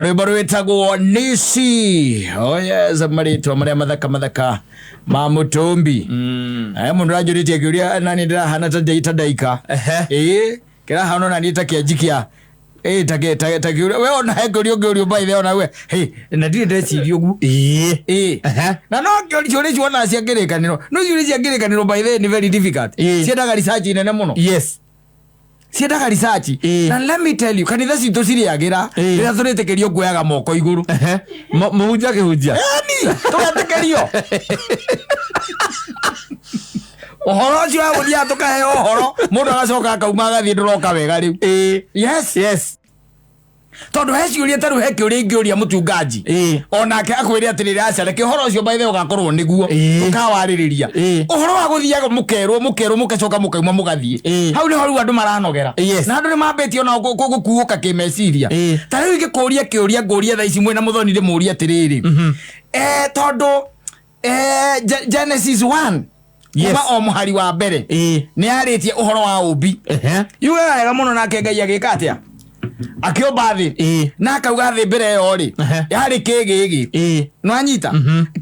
rwimbo rwitagwo Nisi. Oh yes, maritwa maria mathaka ma Mutumbi. Mundu anjuritie kiuria nani ndirahana ta ndaika. Kira hano nani ta kiajikia. Takiuria we ona hegorio by the ona we. Hey, na ndire ndeciria ugu. Na no kiuria ciona cia ngerekaniro. No ciuria cia ngerekaniro by the ni very difficult. Ciendaga research nene muno. Yes. Siendaga research. And let me tell you, kanitha citũ ciriagira rĩrĩa tũrĩtĩkĩrio kuoyaga moko igũrũ. Mũhunjia kĩhunjia. Yani, tũretĩkĩrio. Ũhoro ũcio wa gũthiaga tũkaheo ũhoro, mũndũ agacoka akauma agathiĩ ndũroka wega rĩu. Yes. Tondu he ciuria taru he kiuria ingĩũria mũtungaji. Onake akwĩre atĩrĩrĩ aca reke ũhoro ũcio by the way ũgakorwo nĩguo ũkawarĩrĩria. Ũhoro wa gũthiaga mũkerwo mũgacoka mũkauma mũgathiĩ. Hau nĩho rĩu andũ maranogera. Na andũ nĩmambĩtie ona gũkuũka kĩmeciria. Ta rĩu ingĩkũria kĩũria ngũria thaa ici mwĩna mũthoni ndĩmũũrie atĩrĩrĩ. Tondu Genesis 1 kuma o mũhari wa mbere nĩarĩtie ũhoro wa ũmbi. Yugaga wega mũno nake Ngai agĩka atĩa? Akiomba thĩ na akauga thĩ mbere yo ri yarĩ kĩgĩgĩ no anyita.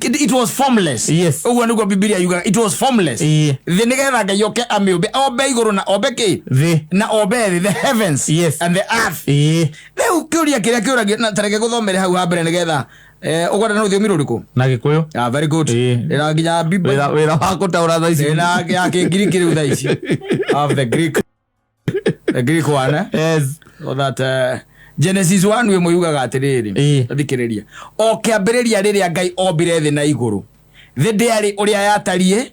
It was formless. Ũguo nĩguo Biblia yugaga it was formless. Thĩ nĩgetha Ngai oke amĩũmbe ombe igũrũ na ombe kĩ na ombe thĩ, the heavens and the earth. Rĩu kĩũria kĩrĩa kĩũragio na tareke gũthomere hau ha mbere nĩgetha ũgwada na rũthiomi rũrĩkũ na Gĩkũyũ. Very good. Ĩra nginya Biblia wĩra wa gũtaũra thaa ici na ya Kĩngiriki rĩu thaa ici of the Greek one. Yes. So that Genesis 1 we muyugaga atiriri thikiriria o kiambiriria riria Ngai ombire thĩ na igũrũ thĩ ndĩarĩ ũrĩa yatarie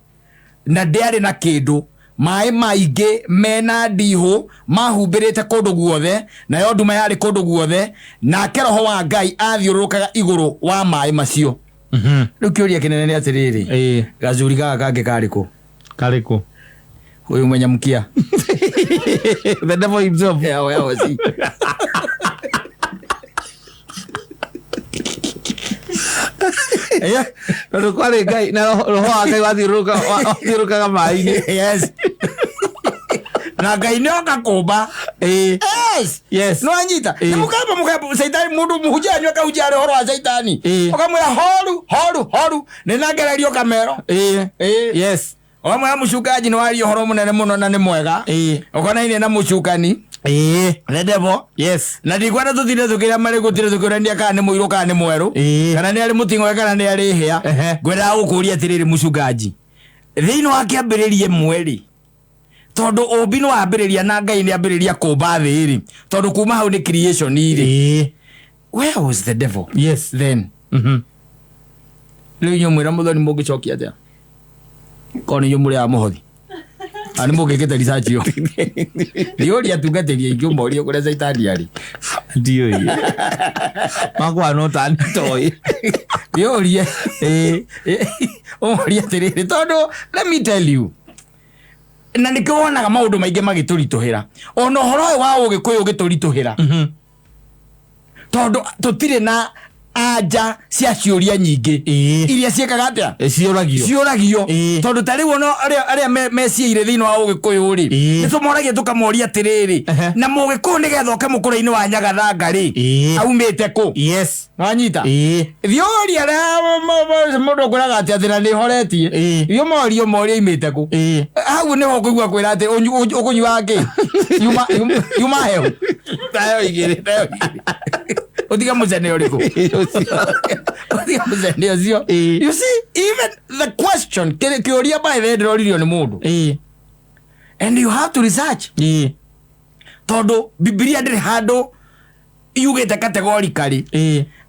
na ndĩarĩ na kĩndũ maĩ maingĩ mena ndihũ mahumbĩrĩte kũndũ guothe na yo nduma yarĩ kũndũ guothe nake Roho wa Ngai athiũrũrũkaga igũrũ wa maĩ macio. Rĩu kĩũria kĩnene nĩ atĩrĩrĩ gacuri gaka kangĩ karĩkũ huyu mwenye mkia the devil himself. Ndo kwale Ngai na Roho wa Ngai wathiũrũrũkaga maĩ-inĩ. Yes. Na Ngai nĩoka kũmba. Yes. No anyita. Mũkamba Saitani mũndũ mũhunjia anyua kahunjia ũhoro wa Saitani. Ũkamwĩra horu nĩnangererio kamero. Yes. Omwe ya mũcungaji nĩ wari ũhoro mũnene mũno na nĩ mwega. Ũkonainie na mũcukani. The devil. Yes. Na ndikwenda tũtinde tũkĩrĩa marĩ gũtire tũkĩrania kana nĩ mũirũ kana nĩ mwerũ kana nĩ arĩ mũting'oe kana nĩ arĩ hĩa. Ngwenda gũkũria atĩrĩrĩ mũcungaji, thĩinĩ wa kĩambĩrĩria mweri tondu ũmbi nĩ wambĩrĩria na Ngai nĩ ambĩrĩria kũmba thĩ rĩ tondu kuma hau nĩ creation rĩ. Where was the devil? Yes. Then rĩu nyumwĩra mũthoni mũngĩcokia atĩa koni nyumũrĩa mũhothi ani mũngĩkĩte research yo ndiũria atungatĩria ingĩ ũmorie kũrĩa Saitani arĩ ndiũĩ makwa no tani toy ndiũrie ũmorie atĩrĩrĩ tondu let me tell you na nĩkĩwonaga maũndũ maingĩ magĩtũritũhĩra ona ũhoro ũyũ wa Ũgĩkũyũ ũgĩtũritũhĩra tondu tũtirĩ na anja cia ciũria nyingĩ iria ciekaga atĩa ciũragio tondu ta rĩu no arĩa meciire thĩinĩ wa Ũgĩkũyũ rĩ nĩtũmoragia tũkamoria atĩrĩrĩ na Mũgĩkũyũ nĩgetha oke mũkũrũ-inĩ wa Nyagathanga rĩ aumĩte kũ? Yes. Wanyita thiũria mũndũ ũkwĩraga atĩ na nĩhoretie thiũ moria imĩte kũ? Hau nĩho ũkũigua kwĩra atĩ ũkũnyuaga kĩ yuma hehu tayo igĩrĩ Odiga muzene oriko. You see, even the question kĩũria by the ndĩroririo nĩ mũndũ. And you have to research. Tondu Biblia ndĩrĩ handũ yugĩte categorically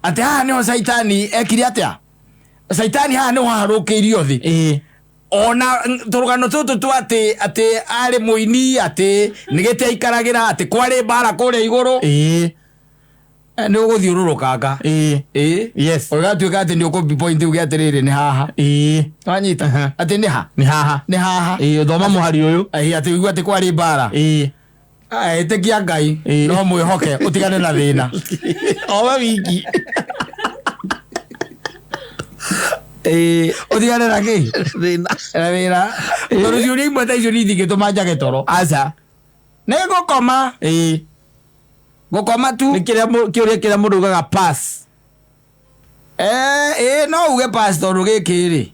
atĩ haha nĩho Saitani ekire atĩa. Saitani haha nĩho harũkĩirio thĩ. Ona tũrũgano tũtũ atĩ arĩ mũini atĩ nĩgĩte aikaragĩra atĩ kwarĩ mbara kũrĩa igũrũ. Nĩ ũgũthiũrũrũkanga. Yes. Ũgatuĩka atĩ nĩ ũkũmbi point uge atĩrĩrĩ nĩ haha. Wanyita atĩ nĩ haha. Thoma mũhari ũyũ. Atĩ uigua atĩ kwarĩ mbara. Ĩtĩkia Ngai no mwĩhoke ũtigane na thĩna. Owe wiki. Ũtigane na kĩ? Thĩna. Tondũ ciũria imwe ta icio nĩ ithingĩtũma njage toro. Aca. Nĩ ngũkoma. gukoma tu ni kiuria mundu ugaga pass no uge pass tondu gikiri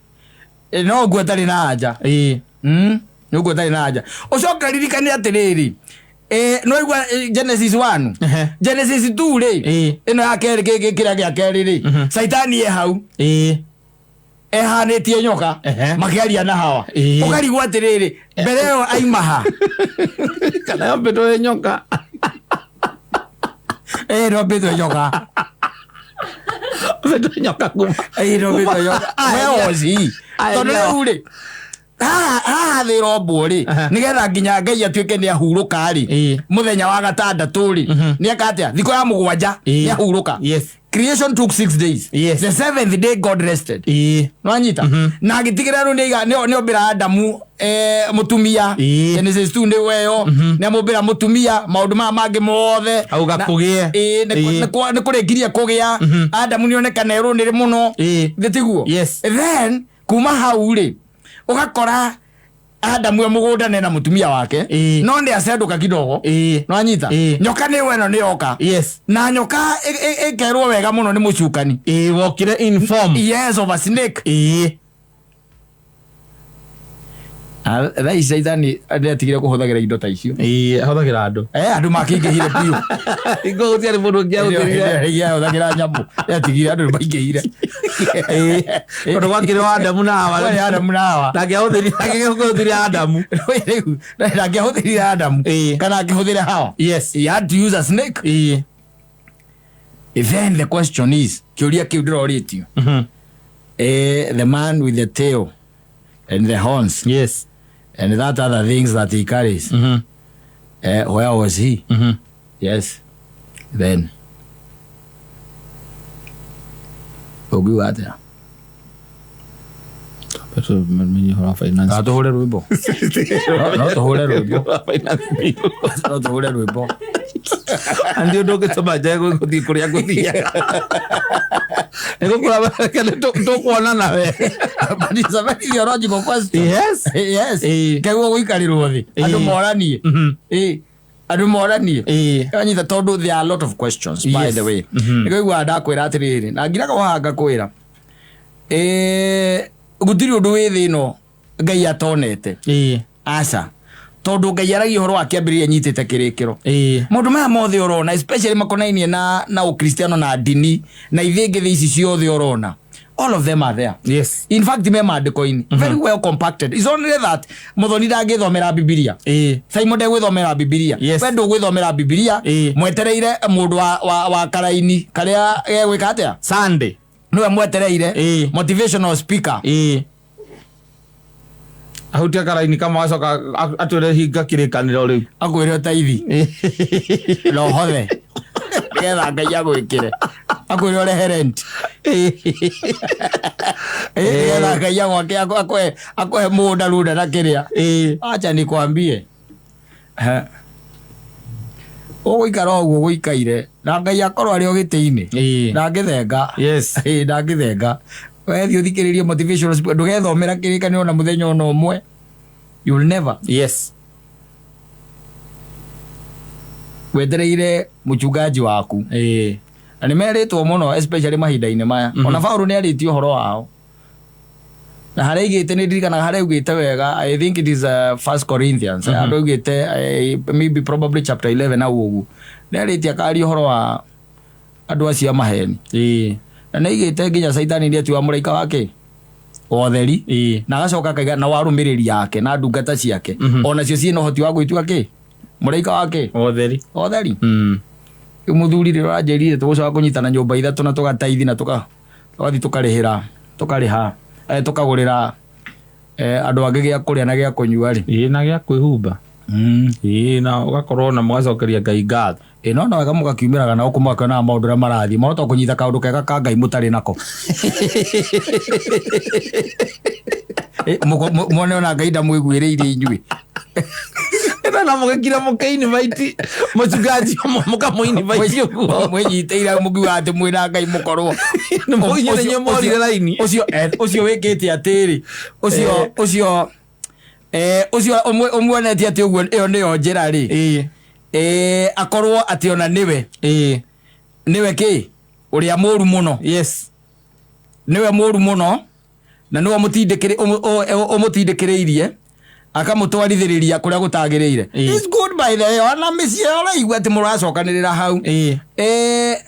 no gwetari na haja no gwetari na haja ucoka ririkane atiriri no igwa Genesis 1 Genesis 2 ri ino ya keri kira gya keri ri Saitani hau ehanitie nyoka makiaria na hawa ukarigwa atiriri mbere yo aimaha kana yo beto nyoka no beto nyoka beto nyoka kuma no beto nyoka weozi tondu uri thä rombo rä nä getha nginya Ngai atuä ke nä ahurå rä muthenya wa gatandatå rä nä eka atä thikå ya må gwanja nä ahurå ka. Creation took 6 days. The 7th day God rested. No anyita na agitigä ra nä ombä ra Adamu mutumia Genesis 2 nä weyo nä amå mbä ra mutumia maå ndå maya mangä mothe auga kå gä nä kå rä ngirie kå gä a Adamu nä onekana erå nä rä må no thä tiguo. Then kuma hau rä ugakora Adamu ya mugunda nena mutumia wake no nä acenduka kidogo no anyita nyoka nä weno nä yoka na nyoka ikerwo wega muno nä mucukani wokire in form of a snake Rai Saitani atigire kuhuthagira indo ta icio ahuthagira andu makingihire piu ingo gutiari mundu ngiahuthagira huthagira nyamu atigire andu maingihire tondu gwakire Adamu na Hawa na ngiahuthiria Adamu na ngiahuthiria Adamu kana ngihuthire Hawa. He had to use a snake. Then the question is kiuria kiu ndiroritio the man with the tail and the horns and that other things that he carries where was he? Then ugiwa atia no tuhure rwimbo andi undu ngituma njego guthii kuria guthia nigukura kene tukuona nawe but it's a very theological question. Kegwo guikarirwo thi andu moranie andu moranie anyita tondu there are a lot of questions by the way nigwa ndakwira atiriri na ngira kuhanga kwira gutiri undu wi thi no Ngai atonete aca tondu Ngai aragia horo wake ambiriria nyitite kirikiro mundu maya mothe urona especially makonainie na ukristiano na dini na ithingi thi ici ciothe urona all of them are there. In fact me mandiko-ini very well compacted. It's only that muthoni ndangithomera Bibilia Simon ndegwithomera Bibilia we ndugwithomera Bibilia mwetereire mundu wa karaini karia gegwika atia Sunday niwe mwetereire motivational speaker ahutia karaini kama wacoka atwire hinga kirikaniro riu akwire taithi no hothe getha Ngai agwikire akwire ore rent getha Ngai agwake akwe munda runda na kiria acha nikwambie uguikara uguo guikaire na Ngai akorwo ari o giti-ini na ngithenga na ngithenga we thi uthikiririe motivational speaker ndugethomera kirikaniro na muthenya ona umwe you'll never wetereire muchungaji waku na nä meritwo må no especially mahinda-inä maya ona Paulo nä arĩtie horo wao na harä igä te nä ndirikanaga harä augä te wega I think it is 1 Corinthians andå augä te maybe probably chapter 11 au å guo nä arĩtie akaria horo wa andå acio maheni na nä igä te nginya Saitani nä atiwa må raika wake otheri na agacoka akaiga na warå mä rä ri yake na ndungata ciake onacio ciä na å hoti wa gwä tua kä må raika wake otheri må thuri rä ranjä rire tå gå coka kå nyitana nyå mba ithatå na tå gataithi na tå gathi tå karä ha tå kagå rä ra andå angä gä a kå rä a na gä a kå nyua rä na gä a kwä humba na å gakorwo na må gacokeria Ngai ngatho no na wega må gakiumä raga na å kå mwakenaga maå ndå rä a marathiä mahota kå nyita kaå ndå kega ka Ngai må tarä nako mwone ona Ngai ndamwä guä rä irie inyuä na må gäkira må kä invite mũchungaji må kamå invite ũguo mwĩnyitĩire mũkiuga atĩ mwĩna Ngai mũkorwo nĩ mũginyĩrĩrie morire raini ũcio wĩkĩte atĩrĩ ũcio ũmuonetie atĩ ũguo ĩyo nĩyo njĩra rĩ akorwo ati ona niwe ki uria muru muno. Yes, niwe muru muno na niwe umutindikiriirie akamutwarithiriria kuria gutagireire. It's good by the way. Ona micie ora igwa ati muracokanirira hau.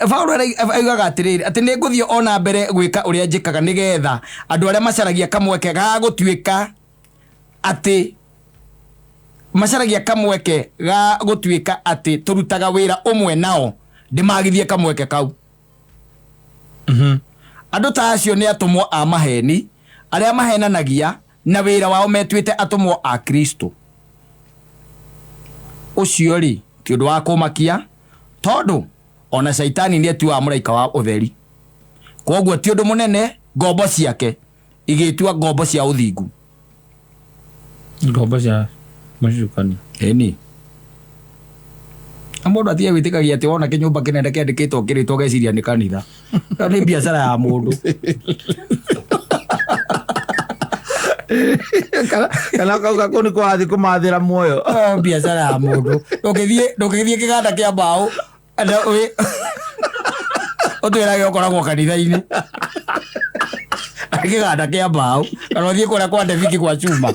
Paulo aigaga atiriri ati ninguthie ona mbere gwika uria njikaga nigetha andu aria macaragia kamweke ga gutuika ati macaragia kamweke ga gutuika ati turutaga wira umwe nao ndimagithie kamweke kau. Andu ta acio ni atumwo a maheni aria mahenanagia na wira wao metuite atumwo a Kristo. Ucio ri ti undu wa kumakia tondu ona Saitani ni etua muraika wa utheri. Koguo ti undu munene ngombo ciake igitua ngombo cia uthingu. Ngombo cia macukani. Eni. Amundu atie witikagia ati wona kinyumba kinene kiandikitwo kiritwo geciria ni kanitha. Ni biashara ya mundu. Kana kauga kuni kwathi kumathira muoyo. Biashara ya mundu. Ndukithie kiganda kia mbao. Otwira giokoragwo kanitha-ini. Kiganda kia mbao. Kana uthie kuria kwa Deviki kwa chuma.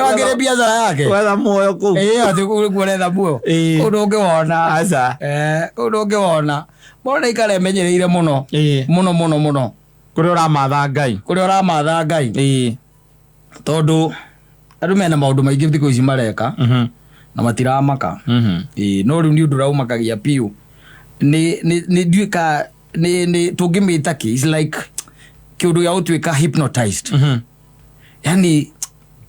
Agire biashara yake. Wetha muoyo ku. Ati kuretha muoyo. Undu ungiwona. Aca. Undu ungiwona. Mbona ikare menyereire muno. Muno. Kuria uramatha Ngai. Tondu andu mena maundu maingi thiku ici mareka na matiramaka. No riu ni undu raumakagia piu. Ni duika ni tungimita ki is like kiundu ya utwika hypnotized.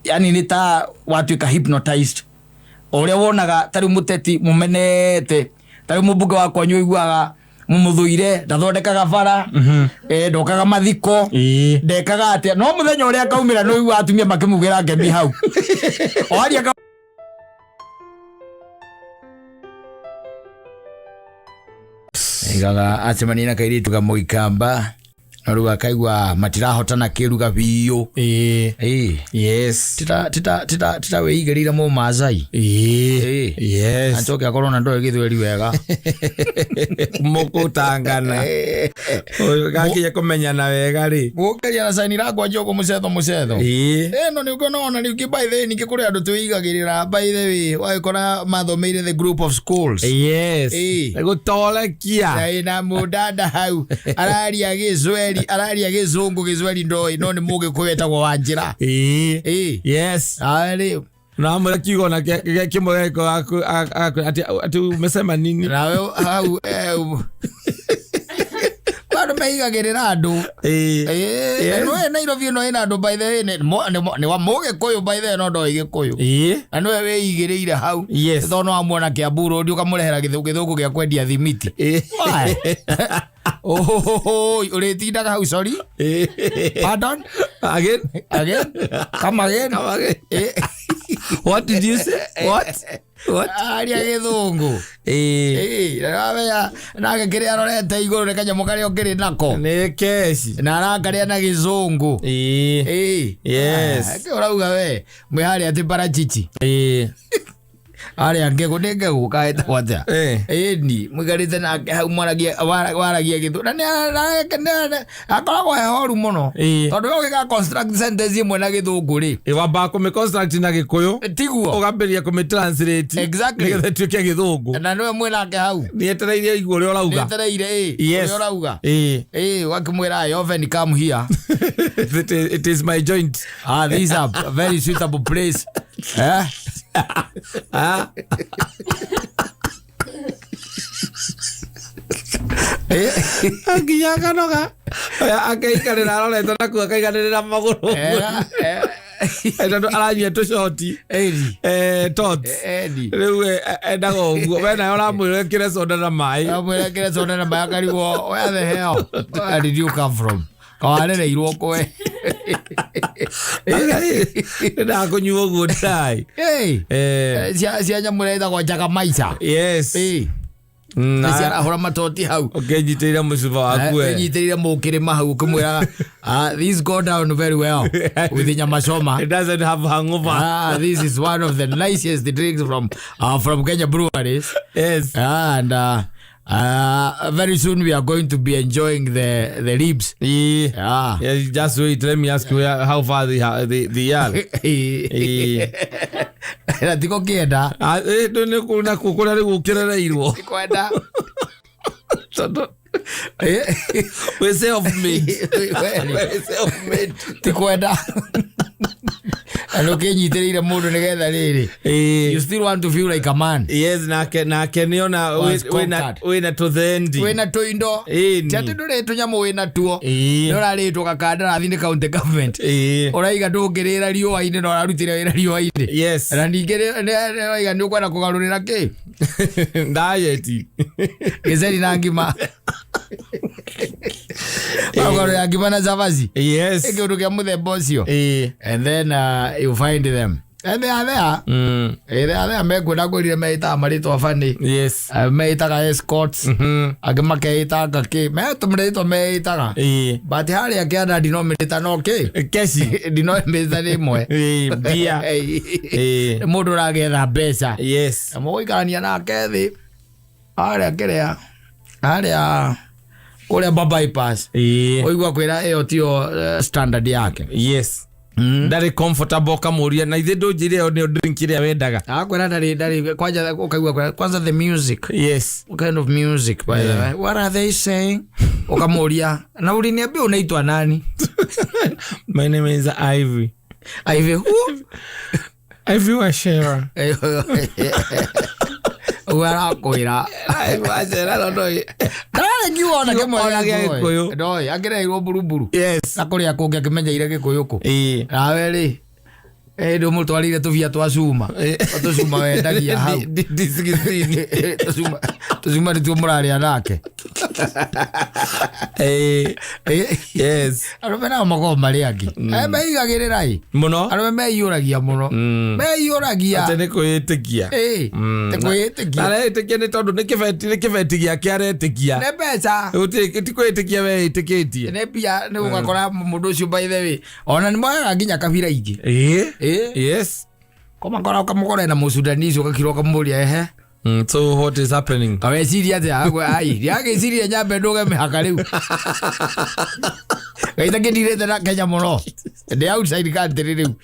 Yani ni ta watuika hypnotized. Oria wonaga tari muteti mumenete tari mubunge wa kwanyu iguaga mumuthuire ndathondekaga bara ndokaga mathiko ndekaga atia no muthenya uria kaumira no igua atumia makimugira ngemi hau oaria igaga acemania na kairitu ga muikamba na ruga kaigua matirahotana kiruga biyo. Yes, tita weigerira mu Masai. Yes, antoke akorwo na ndoe githweri wega mukutangana oyo gakiye kumenyana wega ri gukeria na saini ragwa njogo mucetho no ni ukona ni by the ni kuri andu tuigagirira by the way waikora mathomeire the group of schools. Yes, gutolekia na mudada hau araria gizweri araria gizungu gizweri ndoi no ni muge kwetagwo Wanjira. Yes, ari na mara kigo na kimwe ko ati umesema nini na wewe hau bado meigagirira andu no Nairobi no ina andu by the way ni wa muge koyo by the way no ndo igikuyu na no we igirire hau thono amwona Kiambu Road ukamurehera githungu gia kwendia thimiti. Uretindaga hau sorry. Pardon? Again? Come again? What did you say? What? Aria githungu. Na kiria rorete iguru ne kanyamu kari okiri nako. Ni kesi. Na arakaria na gizungu. Yes. Urauga we mwihari ati parachichi. Aria ngego ndengego kaita kwata. Ni mwigarite na hau waragia githu. Na akoragwo hehoru muno. Tondu ugiga construct sentence imwe na githungu ri. Wamba ku construct na gikuyu. Tiguo. Ugamberia ku translate. Exactly. Nigetha tuike githungu. Na niwe mwinake hau. Ni etereire igwo ri urauga. Etereire uri urauga. Wakimwira Yoven come here. It is my joint. These are very suitable place. Akiyaga noga akaikarira arorete naku akaikarira maguru endo aranyua tucoti tots riu endaga uguo wena uramwire kire soda na mai akarigwo where the hell did you come from kawarereirwo kwe ndakunyua uguo ndai cia nyamure ithagwo njaga maica. Yes. Niciara hora matoti hau. Okay, nyitira musuba waku. Nyitira mukirima hau kumwira these go down very well with nyama choma. It doesn't have hangover. This is one of the nicest drinks from Kenya breweries. Yes. And very soon we are going to be enjoying the ribs. Yeah. Just wait. Let me ask you how far the yard. Tiko kienda. Don't kuna kukula ni kukira irwo. Kwenda. We say of me. We say of me. Tikwenda. Ano kenyitira mundu nigetha riri. You still want to feel like a man. Yes, na niona we na to the end. We na to indo. Tiate ndure tunyamu we na tuo. Ndora ritwo gakandara thini county government. Uraiga ndungirira riwa ine no arutire wira riwa ine. Yes. Na ningere uraiga ni ukwenda kugarurira ki? Diet. Gezeri na ngima. Ugarurira ngima na zavazi. Yes. Ege urukia muthemba ucio. And then you find them. And they are there. They are there. Mekwenda ngurire meita marito afani. Yes. Meitaga escorts. Agima keitaga ki. Metumrito meitaga. But hali akiana denominator no ki. Kesi. Denominator ni mwe. Bia. Mundu ragetha mbeca. Yes. Muikarania nake thi. Aria kuria bypass. Oigwa kwira iyo tio standard yake. Yes. Ndari comfortable kamuria na ithe ndunjire ni drink iria wendaga. Akwira ndari kwanja ukaigwa kwanza the music. Yes. What kind of music by the way? What are they saying? Ukamuria na uliniambia unaitwa nani? My name is Ivy. Ivy who? Ivy Washera. Uraro kwira. Washera no. Ndare ngiona kemwe gikuyu. Ndoi agereirwo buruburu. Yes. Na kuria kungi akimenyeire gikuyu ku. Nawe ri ndo mutwarire tuvia twa cuma. Tocuma wendagia hau. Tocuma ni tumuraria nake. Yes. Arume na mago mari angi. Meigagirira i. Muno. Arume meiyuragia muno. Meiyuragia. Atene kwitikia. Te kwitikia. Ara itikia ni tondu ni kiveti giake aretikia. Ne beca. Ti kwitikia we itikitie. Ne bia ni ugakora mundu ucio by the way. Ona ni moya nginya kabira ingi. Yes. Koma kora ukamugora na Musudanese ukakiro kamuria ehe. So what is happening? Awe siria te agwe ai. Yake siria nyambe ndoge mehaka riu. Gaita ngindire na Kenya muno. The outside country riu.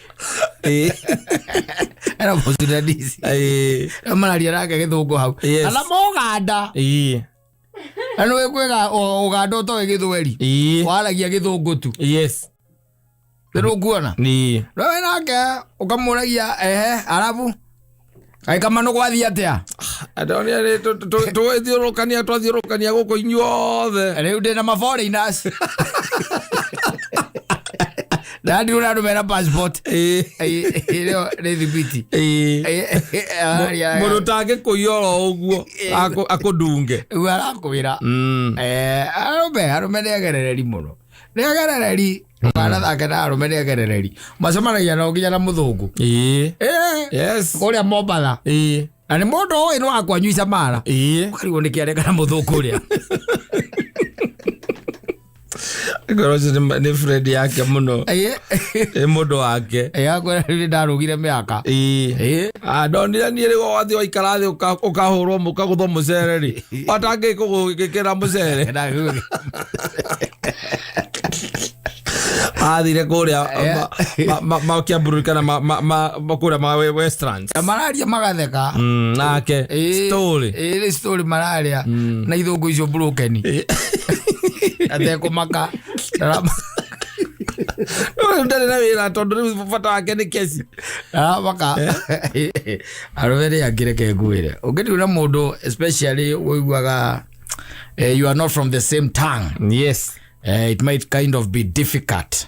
Era Musudanese. Amararia nake Githungu hau. Ala moganda. Ano we kwega uganda to Githweri. Waragia Githungu tu. Yes. Pero kuona. Wewe nake ukamuragia arabu. Ai kama no gwathi atia. Adonia ni to thiorokania guko inyuothe. Riu ndina ma foreigners. Dadi una mera passport. Ilo ni thibiti. Mundu tage kuyoro uguo akudunge. Uara kwira. Arume negereri muno. Negereri. Kana thake na arume negereri. Macemanagia no nginya na muthungu. Yes. Kuria Mombasa. Na ni mundu oyi no akwanyuica mara. Ukarigo ni kiareka na muthungu ria. Goroje ni friend yake muno. Mundu wake. Akwira ri ndarugire miaka. Ndonire ni ri wathi waikara thi ukahurwo mukagutho mucere ri. Watangi kugikira mucere. Athire kuria makiamburukana makuria ma Westlands. Mararia magatheka. Nake story. Story mararia. Na ithungu icio broken. Ate kumaka. Ndari na wira tondu fata wake ni kesi. Maka. Aruvere agireke ngwire. Ungiri na mundu especially woigwaga you are not from the same tongue. Yes. It might kind of be difficult.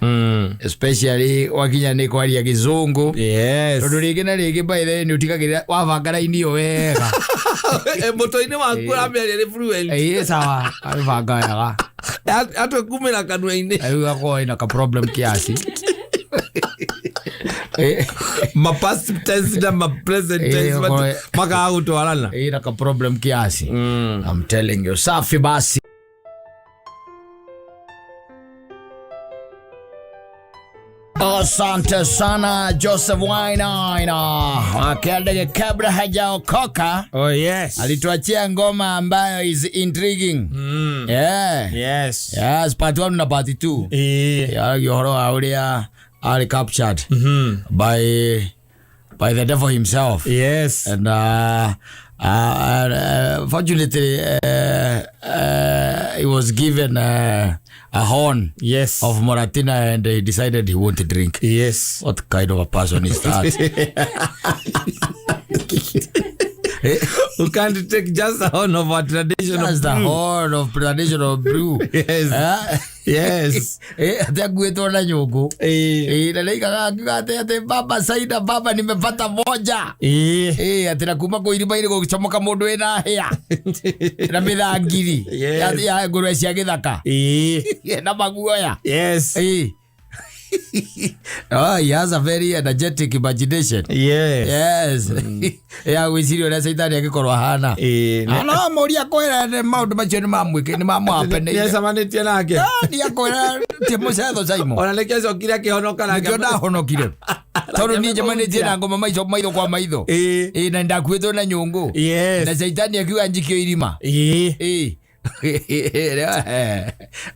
Especially wakinya ni kwaria Githungu. Yes. Tondu ringi na ringi by the ni utikagirira wabanga raini yo wega. Motoini waku ramia ni fluent. Sawa. Abanga wega. Atu kumira kanwa-ini. Ayu ako ina ka problem kiasi. ma past tense na ma present tense maka agutwarana ina ka problem kiasi. I'm telling you. Safi basi. Asante sana Joseph Wainaina. Akadege kabla hajaokoka. Oh yes. Alituachia ngoma ambayo is intriguing. Yeah. Yes. Yes, part 1 na part 2. Yoro aulia are captured by the devil himself. Yes. And fortunately he was given a horn of Moratina, and he decided he won't drink. Yes. What kind of a person is that? You can't take just the horn of a traditional brew. Just the horn of traditional brew. Yes. Yes. Atakueto na nyugu. Nalika ate baba Saida, baba nimepata moja. Atira kuma ko iriba iri gucomoka mundu ena hea. Na mithangiri. Ya ngurwe cia githaka. Na maguoya. Yes. Oh, he has a very energetic imagination. Yes. Ya wiziri ora Saitani agikorwa hana. Ana moria kwera maundu macio ni mamwike ni mamwapene. Yes, amanetie nake. Dia kwera ti mucetho Saimo. Ona lekezo kira kihonoka nake. Ndio ndahonokire. Tondu ni jamanetie na ngoma maitho kwa maitho. Na ndakwetwo na nyungu. Na Saitani akiwa njikio irima.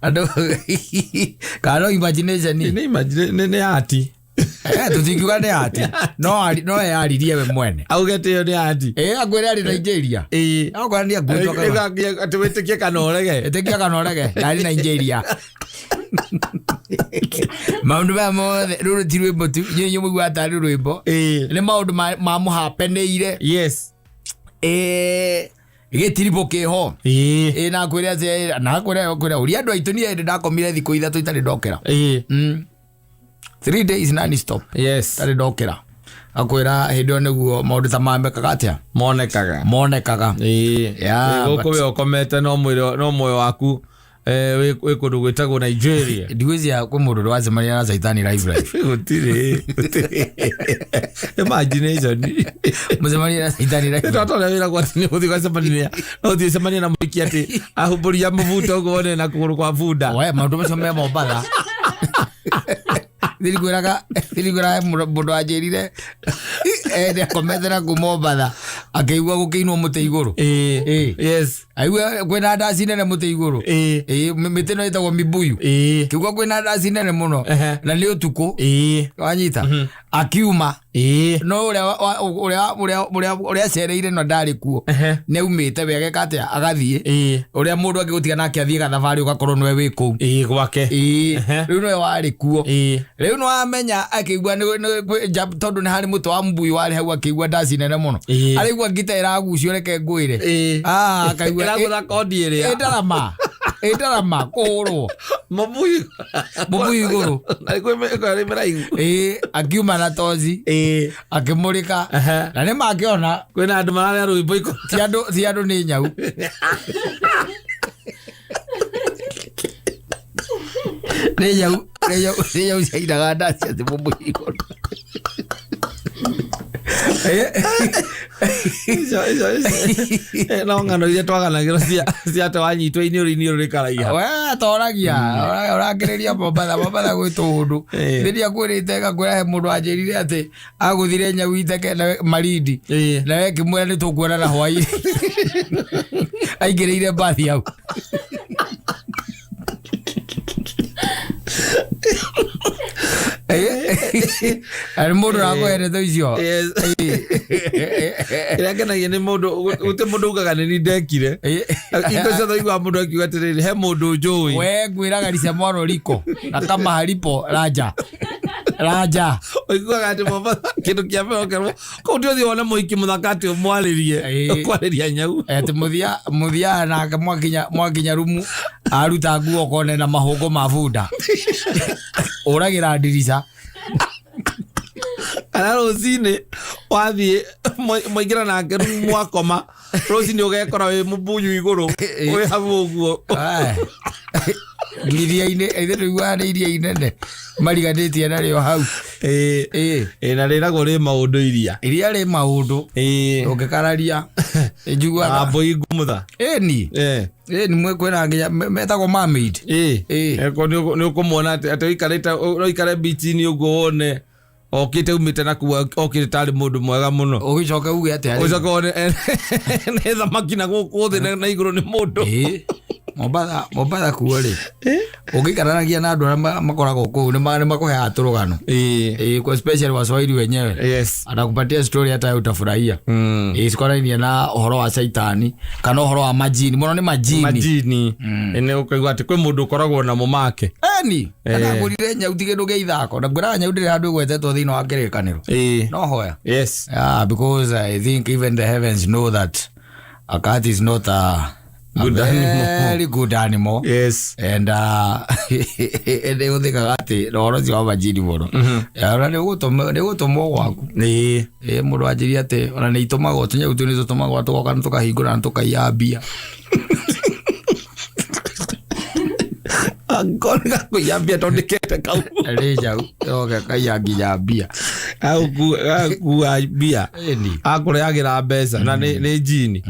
Ado karo imagination ni ati tutingiuga ni ati no yaririe we mwene augete yo ni ati agwere ari Nigeria agwere ni agwetwa atuwetikie kanorege ari Nigeria maundu ba mothe ruru ti rwimbo tu nyenye mugwa atari rwimbo ni maundu ma muhapeneire. Yes. Getiribo keho na kwira ze na kwira uri andu aitu ni ende ndakomire thiku ithatu itari ndokera 3 days non stop. Yes. Tari ndokera akwira hindu niguo maundu ta mamekaga atia monekaga ya guko we okomete no moyo waku we kundu gwitagwo Nigeria ndigwizia kwa mundu wazemania na Saitani live utire imagination muzemania na Saitani live tatola wira kwa tini uthi semania no thi semania na mwiki ati ahuburia muvuto gone na kuguru kwa bunda we maundu macio me Mombasa thiriguraga mundu ajirire ende komethera ku Mombasa akeigua gukiinwo muti iguru. Yes. Aigua kwina ndasi nene muti iguru. Miti no itagwo mibuyu. Kigua kwina ndasi nene muno na ni utuku. Wanyita akiuma no uria cereire no ndari kuo ne umite wege kate agathie uria mundu agigutiga nake athie gathabari ugakorwo nwe wi ku gwake riu nwe wari kuo riu no amenya akigua tondu ni hari mutu wa mbuyu wari hau akigua ndasi nene muno arigua ngita iragucio reke ngwire akigua iragura kodi iria Edarama koro mabuyu iguru akiuma na tozi akimurika na ni makiona kwina andu mararĩa rwĩmbo iko ti andu ni nyau ni nyau ciairaga ndaci ati mabuyu iguru no ngano iria twaganagira cia twanyitwo iniũrũ rĩkaraiha we toragia ũrakĩrĩria Mombasa gwĩtwo ũndũ rĩrĩa kwĩrĩte gakwĩra he mũndũ anjĩrire atĩ agũthire nyau iteke na Malindi na we kĩmwĩra nĩ tũkuonana hwaĩ aingĩrĩire mbathi hau ari mundu rakoherete icio irakenagia ni mundu uti mundu ugaga ni ndekire ito cia igwa mundu akiuga atiriri he mundu njui we ngwiraga ricia mwana riko na kama halipo raja oiguaga ati Mombasa kindu kia mbere okerwo kau ndio thi wona muiki muthakati umwaririe kwariria nyau ati muthia nake mwakinya rumu aruta nguo kone na mahungo ma bunda uragira ndirica kana rucini wathie moigira na ngeru mwakoma rosi ni ugekora we mubunyu iguru we habu guo Giria-ine either rĩu iria inene mariganĩtie narĩo hau na rĩragwo rĩ maũndũ iria rĩ maũndũ ũngĩkararia njiguaga mbũi ngũmũtha ni kwĩna nginya metagwo mermaid nĩ ũkũmuona atĩ ũikarĩte beach-inĩ ũguo wone okite umite na kuwa okite tari mundu mwega muno ugicoka uge ati ari ugicoka ne thamaki na guku thi na iguru ni mundu Mombasa kuwa ri ugikaranagia na andu makoragwo kuu ni makuhe aturugano kwa special waswahili wenyewe atakupatia story hata utafurahia isikorainia na uhoro wa Saitani kana uhoro wa majini muno ni majini ene ukaigwa ati kwi mundu ukoragwo na mumake ni kana ngurire Nyau tigindu ge ithako na ngura Nyau ndire handu gwetetwo thino wa kirikaniro no hoya because I think even the heavens know that a cat is not a very good animal. And they will think ati roro cio majini muno ara ni gutumwo gwaku mundu anjiria ati ona ni itumagwo Nyau tu ni tutumagwo tugoka tukahingura na tukaiambia Angona kuyambia tondekete kau Reja oke kayanginya mbia au kuambia akureagira mbeca na ni jini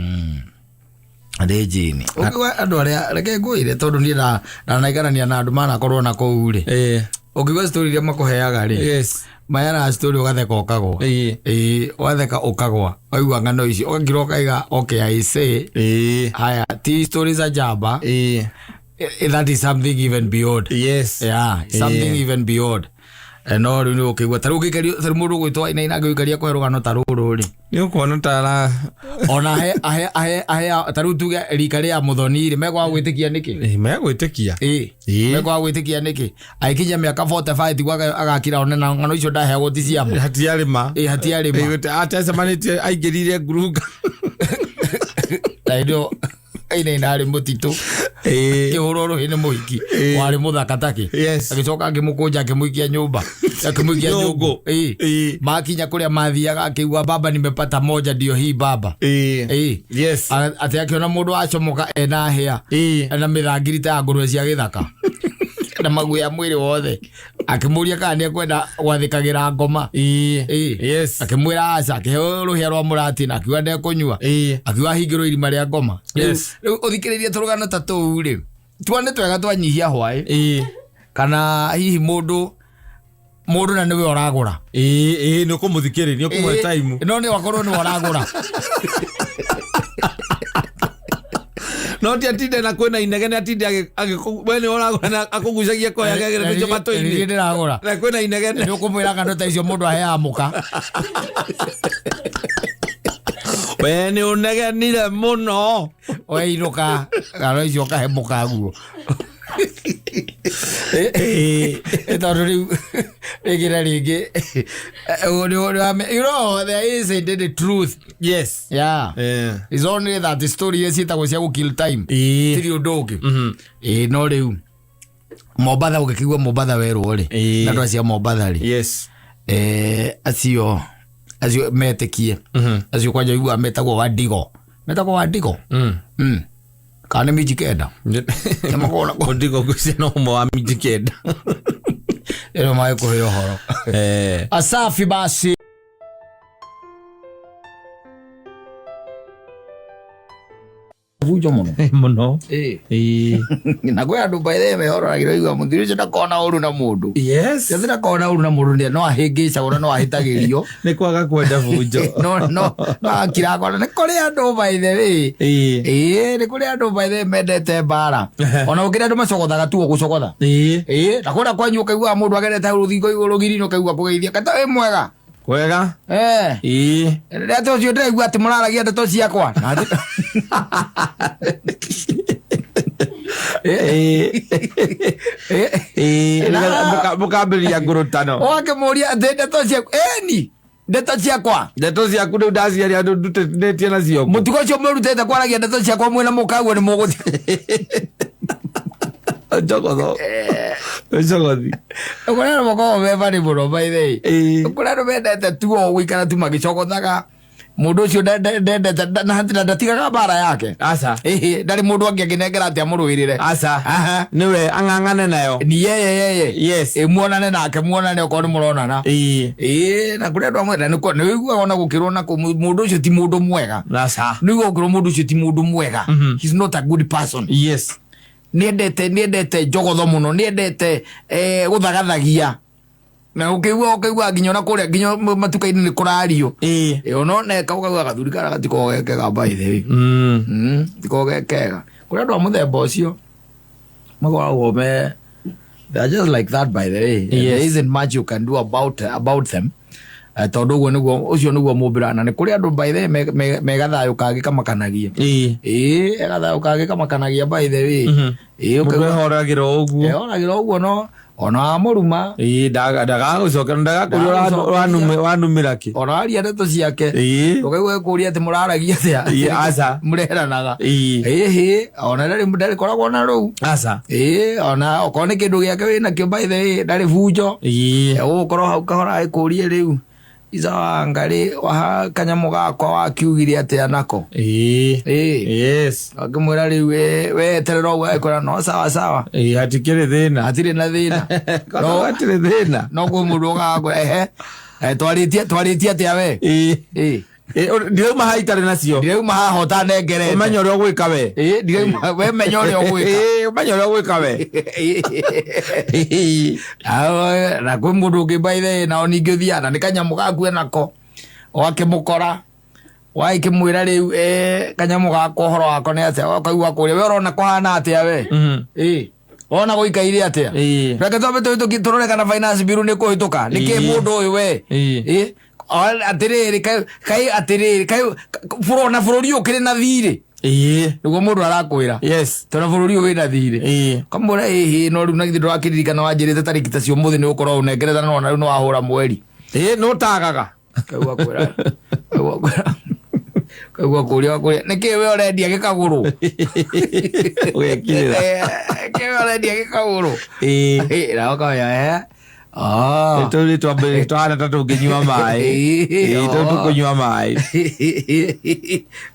ade jini ukigwa andu aria reke nguire tondu ni na naigarania na andu mana korwo na kou ri ukigwa story ria makuheaga ri mayana story ugatheka ukagwa watheka ukagwa waigua ngano ici ukagirwo kaiga okay I say haya ti stories za jaba that is something even beyond something even beyond no ri no kigwa taru gikario taru mundu gwitwa ina ngikaria kwa rugano taruru ri ni ukona tara ona he taru tuge rikari ya muthoni ri megwa gwitikia niki megwitikia megwa gwitikia niki aikinya miaka 45 tigwa agakira ona na ngano icio ndahe gutisia mu hatiari ma atese manite aigirire nguruga taido ine nari mutitu kihururu hine muhiki wari muthaka taki agicoka ngimukunja akimuikia nyumba akimuikia nyungu makinya kuria mathiaga akigwa baba nimepata moja ndio hii baba ati akiona mundu acomoka ena hea na mithangirite ya ngurwe cia githaka na maguya mwiri wothe akimuria kana ni kwenda gwathikagira ngoma akimwira aca akiheo ruhia rwa murati na akiwa ndekunyua akiwa hingiro irima ria ngoma riu uthikiririe turugano ta tuu ri tuone twega twanyihia hwai kana hihi mundu na niwe oragura ni ukumuthikiriria ni ukumuhe time no ni wakorwo ni oragura no ti atinde na kwena inegene atinde wene oragura akugucagia koya gegere njo mato-ini ni ndiragura na kwena inegene ni ukumwira ngano ta icio mundu aheamuka wene unegenire muno weiruka ngano icio kahemuka guo tondu riu rigira ringi you know there is a truth it's only that the story is itagwo cia kill time tiri undu ungi no riu Mombasa ukikigwa Mombasa werwo ri na ndo cia Mombasa ri acio metekie acio kwanja igua metagwo wadigo kana mijikenda yamakona kondigo kuseno mo wa mijikenda ero mai ko yo horo asafi basi vujo muno na kwa andu by the way horo agiro igwa muthiri cyo ndakona uru na mundu cyo ndakona uru na mundu no ahingica ura no ahitagirio ni kwaga kwenda vujo no akira kona ni kuri andu by the way ni kuri andu by the way mendete bara ona ukira andu macogothaga tu gucogotha na kura kwanyu kaigwa mundu agerete ruthingo iguru girino kaigwa kugeithia kata we mwega kwega ndeto cio ndiraigua ati muraragia ndeto ciakwa mukambiria ngurutano wakimuria ndeto ciaku ndeto ciakwa riu ndaciaria andu ndutetie nacio mutigo ucio mwirutete kwaragia ndeto ciakwa mwina mukaguo ni muguthi Njogothi ukona moko beba ni muno by the way ukona mendete tu o gwikara tu magicogothaga mundu ucio ndendete na ndatigaga bara yake asa ndari mundu anginengera atia muruirire asa niwe ang'ang'ane nayo ni yeye yes muonane nake muonane uko ni muronana na kuria ndo amwe niko ni wigua ona gukirwo na mundu ucio ti mundu mwega asa ni gukirwo mundu ucio ti mundu mwega he's not a good person yes niendete njogotho muno niendete guthagathagia na ukigwa nginya na kuria nginya matuka-ini ni kurario ono ne kauga gathuri kara gatikogekega by the way tikogekega kuria ndo muthemba ucio magoragwo me they're just like that by the way. There isn't much you can do about them. Tondu guo niguo ucio niguo mumbira na ni kuri andu by the megathayo kagika makanagia egathayo kagika makanagia by the way ukehoragiro uguo horagiro uguo no ona muruma daga gucoka ndaga kuri wanumira ki ona ari ndeto ciake ukaigua kuria ati muraragia atia asa mureranaga ona ndari koragwo na ru asa ona okone kindu giake wina kio by the way ndari bunjo ukorwo hau kahora ikurie riu iza ngari wa kanyamu gakwa wakiugire atia nako yes akimwira riu we terero gwa ikora no sawa hatikire thina hatire na thina no hatire thina no go mundu gakwa twaritie atia we ndirauma haitare nacio ndirauma hahota nengerete umenya uria gwika we ndirauma we menya uria gwika umenya uria gwika we na kwi mundu ungi by the na oni ngithiana ni kanyamu gaku nako wakimukora waikimwira riu kanyamu gako horo wako ni atia wakaigua kuria we urona kohana atia we ona guikaire atia reke twabe turore kana finance bill ni kuhituka niki mundu uyu we atiriri kai atiriri kai furona furori ukire na thiri niguo mundu arakwira yes tona furori wina thiri kamura no riu na githiro akiririkana wanjirite tariki ta cio muthi ni ukorwo unengereza no na wahura mweri no tagaga kaigua kuria niki we urendia gikaguru ugekirira kiwe urendia gikaguru na ukamenya tuli twahana ta tunginyua mai tukunyua mai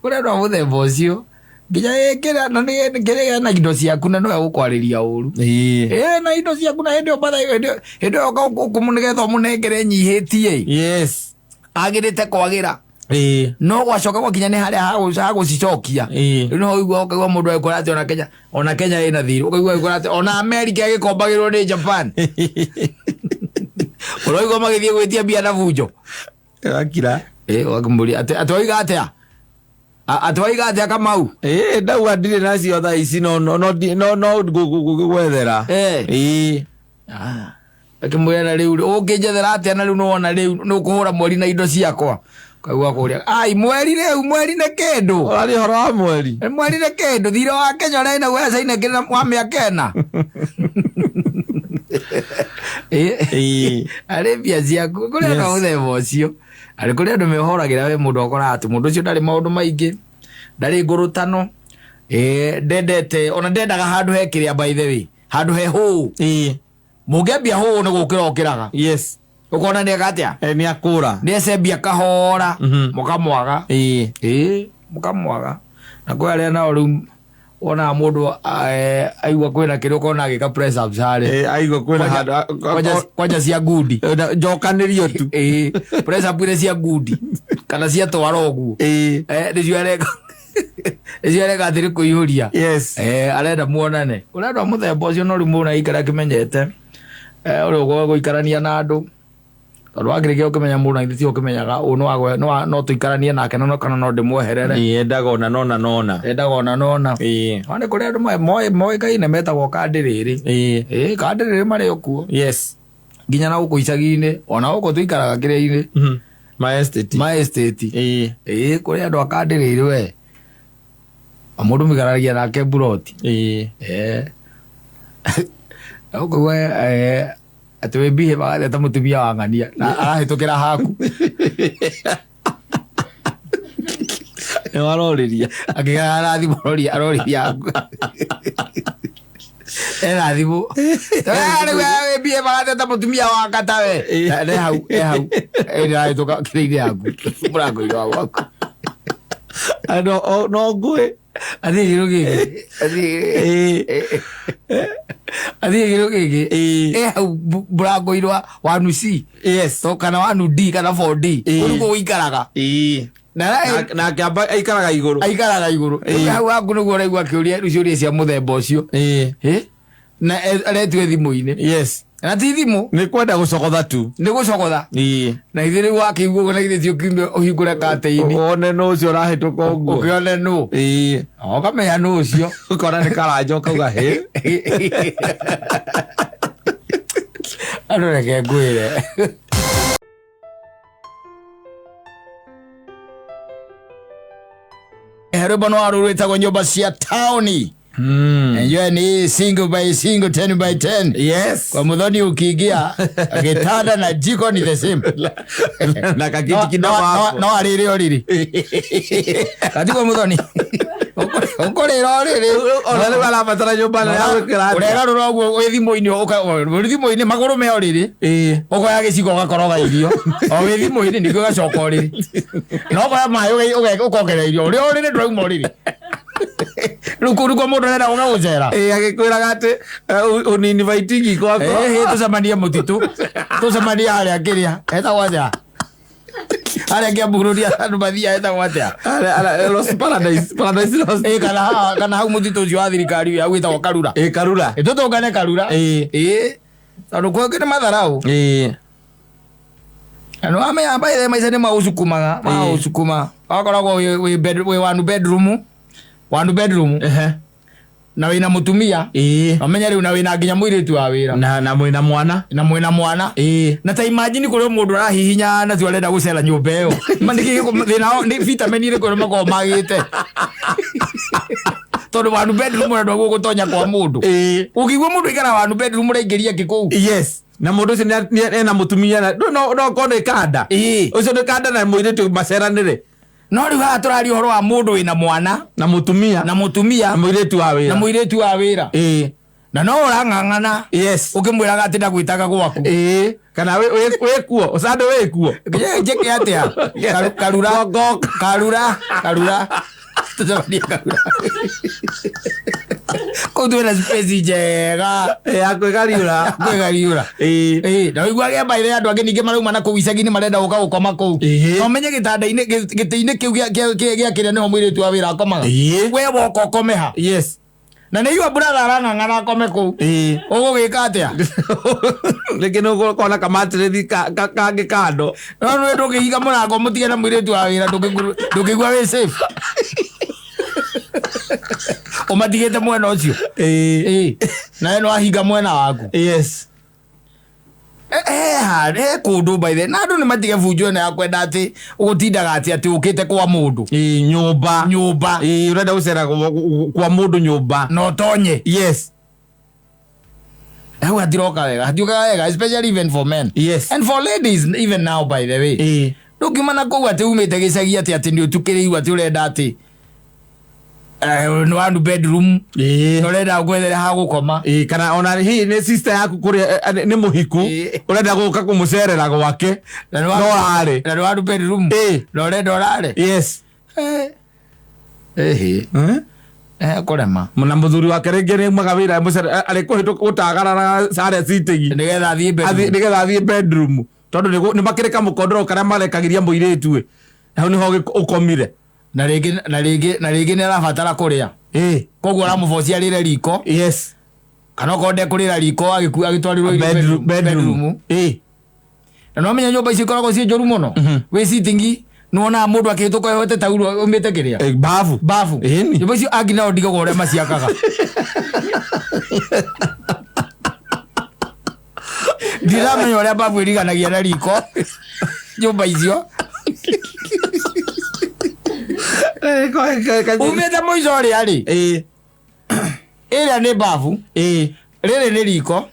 kuria ndo muthemba ucio nginya kira na kira na indo ciaku na no gukwariria uru na indo ciaku na hindi obatha hindi okumunegetha munengere nyihitie yes agirite kwagira no gwacoka gwakinya ni haria hagucicokia riu no igua ukaigua mundu ekora ati ona Kenya ina thiri ukaigua ekora ati ona America agikombagirwo ni Japan uroigua magithie gwitia bia na bunjo akira wakimuri atwaiga atia Kamau ndauga ndire nacio thaa ici no gwethera akimwira na riu unginjethera atia na riu nona riu nukuhura mweri na indo ciakwa kaigua kuria ai mweri ne kindu urari horo wa mweri ne kindu thira wa Kenya rena gwesa ine kina wa miakena ari bia ciaku kuria no muthemba ucio ari kuria andu mehoragira we mundu okora ati mundu ucio ndari maundu maingi ndari ngurutano ndendete ona ndendaga handu hekiria by the way handu he hu mungiambia hu ni gukira okiraga yes ukona ni agatia ni akura ni esembia kahora mukamwaga mukamwaga na kwa ria na ru ona mundu aigua kwina kiri ukona agika press ups hari aigua kwina kwanja cia gudi njokanirio tu press up ile cia gudi kana cia twara uguo nicio areka thiri kuihuria yes arenda muonane uria ndo muthemba ucio no rimu na ikara kimenyete uri ugo guikarania na andu tondu wakirikia ukimenya mundu na ithi ukimenyaga no tuikaranie nake no kana no ndimweherere endaga ona nona ane kuria andu moe kaine metagwo kandiriri kandiriri mari okuo yes nginya na guku icagi-ini ona guku tuikaraga kiria-ini my estate kuria andu akandiriri we mundu migaragia nake buroti ukugua ati we bihe baga ta mutumia wa ngania na arahitukira haku waroriria akigara thimu aroriria era thimu we bihe baga ta mutumia wa ngata we ne hau arahituka kire-ini haku murango-ini waku ano no ngwe athi girugi athi girugi hau burago-inĩ wa nuci to kana wa nudi kana 4D ũrũkũ ũikaraga na akĩamba aikaraga igũrũ hau haku nĩguo ũraigua akĩũria ciũria cia mũthemba ũcio na aretua thimũ-inĩ na ti thimũ nĩ kwenda gũcogotha tu nĩ gũcogotha na ithuĩ rĩu wakĩigua ũguo na ithuĩ ti ũkiume ũhingũre katĩ-inĩ one nũ ũcio ũrahĩtũka ũguo ũkĩone nũ ũkamenya nũ ũcio ũkona nĩ karanja ũkauga hĩ andũ reke ngwĩre rwĩmbo no warũ rwĩtagwo nyũmba cia taũni enjoy ni single by single 10 by 10 kwa muthoni ukiingia gitanda na jiko ni the same na kakiti kidogo hapo no arire oriri katiko muthoni ukorera oriri ona wala matara nyumba na yawe kira urega ruroguo withimo-ini withimo-ini maguru me oriri ukoya giciko gakoroga irio o withimo-ini niguo gacoka oriri no kwa mayo ukongerera irio uri oriri ndwauma oriri Ruko mundu nenda unga gũcera agĩkwĩraga atĩ ũninvitingi kwako tũcemanie mũtitũ tũcemanie harĩa kĩrĩa etagwo atĩa harĩa kĩambũrũria andũ mathia etagwo atĩa Lost Paradise Lost kana hau mũtitũ ũcio wa thirikari hau wĩtagwo Karura Karura tũtũngane Karura tondũ kwĩ nĩ matharaũ ano amenya baithe maica nĩ maũcukuma wakoragwo wĩ one bedroom na wina mutumia amenya riu na wina nginya muiritu wa wira na mwina mwana na ta imagine kuri mundu arahihinya na tu arenda gucera nyumba iyo mandiki thina ni vitamin ire kuri mako magite tondu one bedroom na ndwa gutonya kwa mundu ukigwa mundu ikara one bedroom raingiria kiku na mundu ucio ena mutumia na no kone kanda ucio ni kanda na muiritu maceranire no riu ha turari horo wa mundu wina mwana na mutumia na muiritu wa wira na no urang'ang'ana ukimwiraga ati ndagwitaga gwaku kana we kuo usande we kuo njeke atia karura Kudu na space njega akwegariura na wigua ge baire andu angi ninge marauma na kuu icagi ni marenda guka gukoma kuu no menye gitanda-ini giti-ini kiu gia kiria niho muiritu wa wira akomaga we woko komeha na nĩ iwa brother arang'ang'ana akome kuu ũgũgĩka atĩa rĩngĩ nĩ ũgũkona kamatirethi kangĩ kando no nĩ ndũngĩhinga mũrango mũtige na mũirĩtu wa wĩra ndũngĩigua wĩ safe ũmatigĩte mwena ũcio na ĩno ahinga mwena waku kundu by the na andu ni matige bunjo na yakwenda ati ugutindaga ati ukite kwa mundu nyumba urenda gucera kwa mundu nyumba no tonye hau hatiroka wega especially even for men and for ladies even now by the way ndũngimana kũu ati umite gicagi ati ni utukiriirwo ati urenda ati no one bedroom no renda gwethere ha gukoma kana ona hi ni sister yaku kuri ni muhiku urenda guka kumucerera gwake no ari no one bedroom no renda orare kurema muna muthuri wake ringi ni magawira mucere ari kuhitu gutagarara sare sitigi nigetha athie bedroom tondu ni makirika mukondoro kana marekagiria muiritu hau niho ukomire na rĩngĩ nĩ arabatara kũrĩa koguo aramũbocia rĩre riko kana okorwo ndekũrĩra riko agĩtwarirwo bedroom na no menya nyũmba icio ikoragwo ciĩ njũru mũno wĩ sitingi nĩwonaga mũndũ akĩhĩtũka ehote tauro umĩte kĩrĩa bafu nyũmba icio angi nao ndigagwo ũrĩa maciakaga ndiramenya ũrĩa bafu ĩriganagia na riko nyũmba icio umete muico ria ri ĩrĩa nĩ bafu rĩrĩ nĩ riko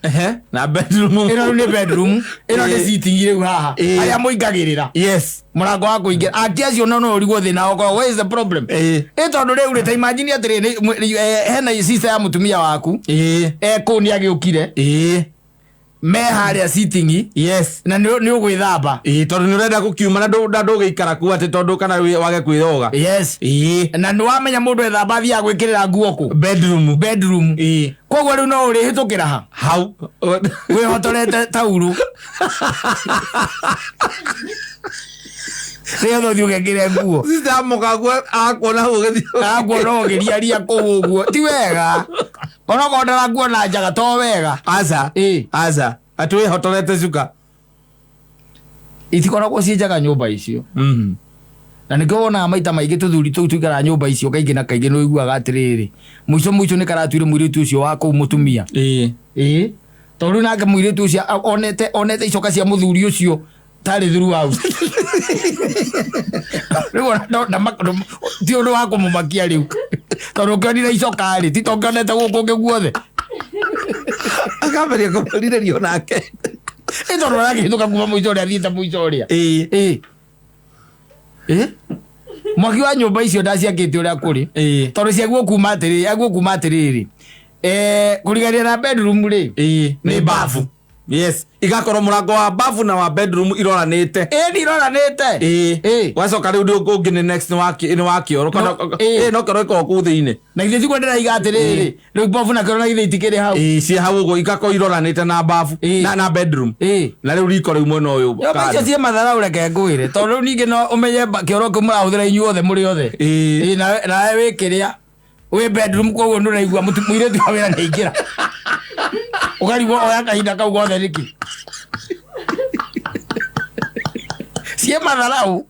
na bedroom ĩno nĩ bedroom ĩno nĩ sitting rĩu haha arĩa mũingagĩrĩra mũrango wa kũingĩra aki acio no ũrigwo thĩna okorwo where is the problem tondũ rĩu rĩ ta imagine atĩrĩ hena sister ya mũtumia waku ekũu nĩ agĩũkire me haria sitting yes na ni ugwithamba tondu ni urenda gukiuma na ndugikara ku ati tondu kana wage kwithoga yes na ni wamenya mundu ethamba thia gwikirira nguo ku bedroom koguo riu no uri hitukira ha hau we hotorete tauru Rio no diuge ngire nguo sita mukagu akona ugeria ria kuu uguo ti wega ona kodara nguo na njaga to wega aza atwe hotorete cuka itikoragwo cienjaga nyumba icio na nä kä wona maita maingä tå thuri tå tuikara nyå icio kaingä na kaingä nä iguaga atä rä rä må ico nä karatuire må irä tu å cio wa kå u må tumia tondå nake må irä tu å cio onete icoka cia må thuri å cio tarä thuru au ti å ndå wa kå må makia rä u tondå kä onire icoka rä ti to kä onete gå kå ngä guothe akamberia kå marire rio nake tondå aragä hä tå ka kuma må ico å rä a thiäte må ico å rä a mwaki wa nyumba icio ndaciakite uria kuri tondu ciaguo kuma atiriri kurigania na bedroom ri ni bafu yes igakorwo murango wa bafu na wa bedroom iroranite ni iroranite wacoka riu ndio ungi ni next ni wakioro kana no kero ko ku thiine na ithe cikwenda na igatiriri riu bafu na kero na ithe itikiri hau cia hau ugo igako iroranite na bafu na bedroom na riu riko riu mwena uyu kana cia mathara ureke ngwire tondu ningi no umenye kero ko murahuthira inyuothe muri othe na wikiria we bedroom koguo nduraigua muire tu wira na ingira ukarigwo oya kahinda kau gothe riki cie matharau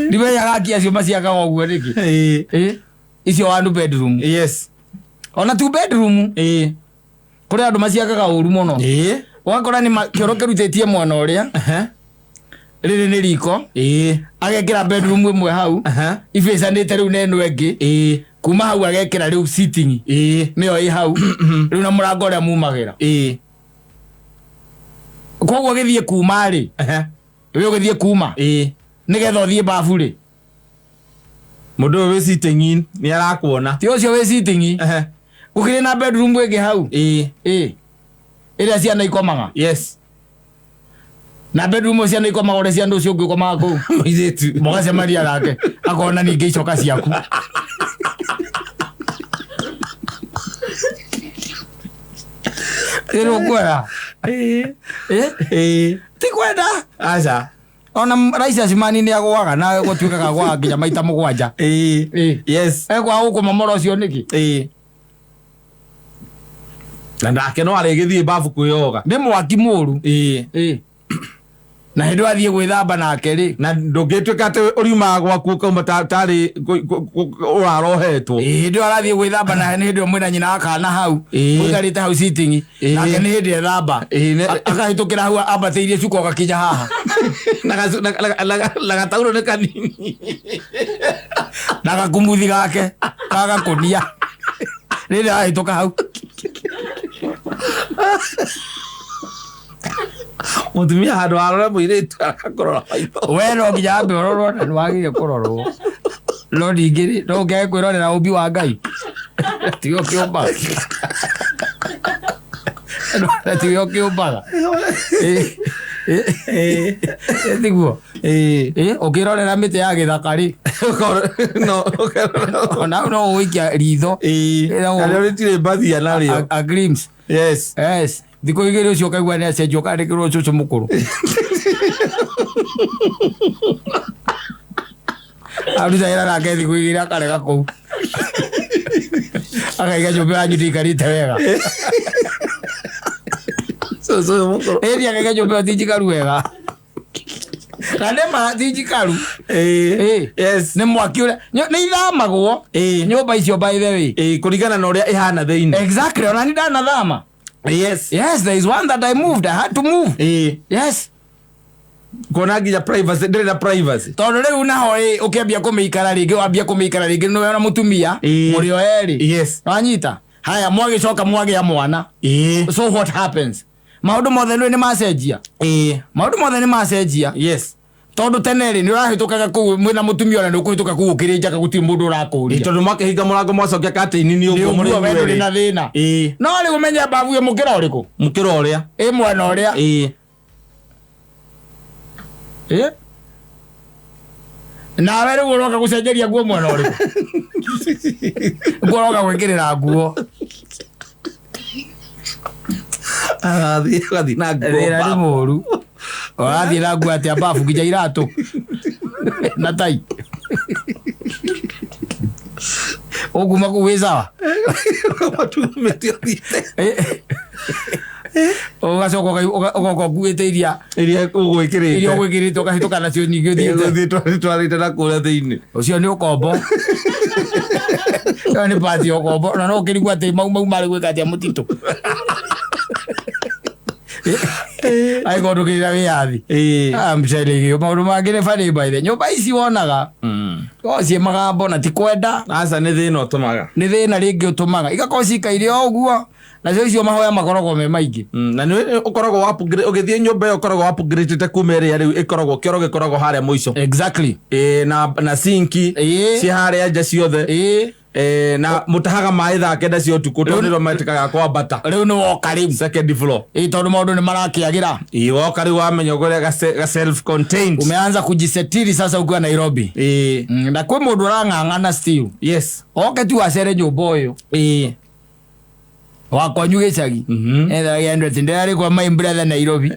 ndimenyaga akia cio maciakaga ũguo rĩngĩ icio one bedroom yes ona two bedroom kũrĩ andũ maciakaga ũru mũno ũgakora nĩ kĩoro kĩrutĩtie mwana ũrĩa rĩrĩ nĩ riko agekĩra bedroom ĩmwe hau ibĩcanĩte rĩu na ĩno ĩngĩ kuma hau agekĩra rĩu sitting nĩyo ĩ hau rĩu na mũrango ũrĩa mumagĩra koguo gĩthiĩ kuma rĩ we ũgĩthiĩ kuma nĩgetha ũthiĩ bafu rĩ mũndũ ũyũ wĩ sitting nĩ arakuona ti ũcio wĩ sitting gũkĩrĩ na bedroom ĩngĩ hau ĩrĩa ciana ikomaga yes na bedroom ciana ikomaga ũrĩa ciana ũcio ũngĩ ũkomaga kũu mũirĩtu mũgacemaria nake akona ningĩ icoka ciaku ero kwera ti kwenda aca ona raisa simani ni agwaga na gutuikaga gwa nginya maita mũgwanja yes egwa ũkũmomora ũcio nĩkĩ na ndake no arĩgĩthiĩ bafu kwĩyoga nĩ mwaki mũru na hĩndĩ wathiĩ gwĩthamba nake rĩ na ndũngĩtuĩka atĩ ũriumaga gwaku ũkauma tarĩ ũrarohetwo hĩndĩ arathiĩ gwĩthamba na nĩ hĩndĩ mwĩna nyina akana hau ũikarĩte hau sitting nake nĩ hĩndĩ ethamba akahĩtũkĩra hau ambatĩirie cuka ũgakinya haha na gatauro nĩ kanini na gakumuthi gake kagakũnia rĩrĩa ahĩtũka hau mutumia handå arore mũirĩtu agakorora maitho we no nginya ambe ũrorwo na nĩwagĩrĩire kũrorwo no ningĩ no ngeke kwĩrorera ũmbi wa Ngai tigo kĩũmbaga tigo kĩũmbaga tiguo ũkĩrorera mĩtĩ ya gĩthaka rĩ ona no ũikia ritho arĩa rĩtirĩ mbathia narĩo a glimpse yes thikũ igĩrĩ ũcio ũkaigua nĩ acenjio kandĩkĩrwo cũcũ mũkũrũ aruta wĩra nake thikũ igĩrĩ akarega kũu akaiga nyũmba yanyu ndĩikarĩte wega ĩni akaiga nyũmba ĩyo ti njikaru wega na nĩma ti njikaru nĩ mwaki ũrĩa nĩ ithamagwo nyũmba icio by the way kũringana na ũrĩa ĩhana thĩinĩ exactly ona nĩ ndanathama yes there is one that I moved. I had to move. Yes. Kona nginya privacy ndĩrĩ na privacy tondũ rĩu naho ũkĩambia kũmĩikara rĩngĩ wambia kũmĩikara rĩngĩ nĩ wena mũtumia mũrĩ o erĩ yes wanyita haya mwagĩcoka mwagĩa mwana so what happens maũndũ mothe nĩ macenjia maũndũ mothe nĩ macenjia yes tondu teneri ni urahitukaga ku mwina mutumia ona ndukuhituka ku ukirija gutiri mundu urakuria tondu makihinga murango mwacokia katini ni uguo muri wewe na thina no ri umenya babu mukira uriku mukira uria mwana uria na wewe uroka gucenjeria nguo mwana uriku uroka gwikirira nguo gathi na nguo ni moru Orathi na nguo atia bafu ngija iratu na tai oguma kuweza matumetio ogacoka nguite iria ugwikirite ukahituka nacio nyingĩ thiĩte twarĩte na kũrĩa thĩinĩ ũcio nĩ ũkombo ĩyo nĩ pati ya ũkombo na no ũkĩrigwo atĩ mau marĩ gwĩka atĩa mũtitũ aikondukirira wiathi mceligi maundu mangi ni funny by the nyumba ici wonaga cie magambo na ti kwenda aca ni thina utumaga ni thina ringi utumaga igakorwo cikaire o uguo na cio mahoya makoragwo me maingi na ni ukoragwo ugithie nyumba iyo ukoragwo upgrade kuma area riu ikoragwo kioro gikoragwo haria muico exactly na sinki ci haria nja ciothe na mutahaga mai thaa kenda cia utuku tondu niro metikaga kwambata riu ni woka riu second floor tondu maundu ni marakiagira woka riu wamenya gore ga self contained umeanza kujisetiri sasa ukiwa Nairobi na kwe mundu arang'ang'ana still yes oke tu acere nyumba uyu wakwanyu gicagi etha gendo tindari kwa my brother Nairobi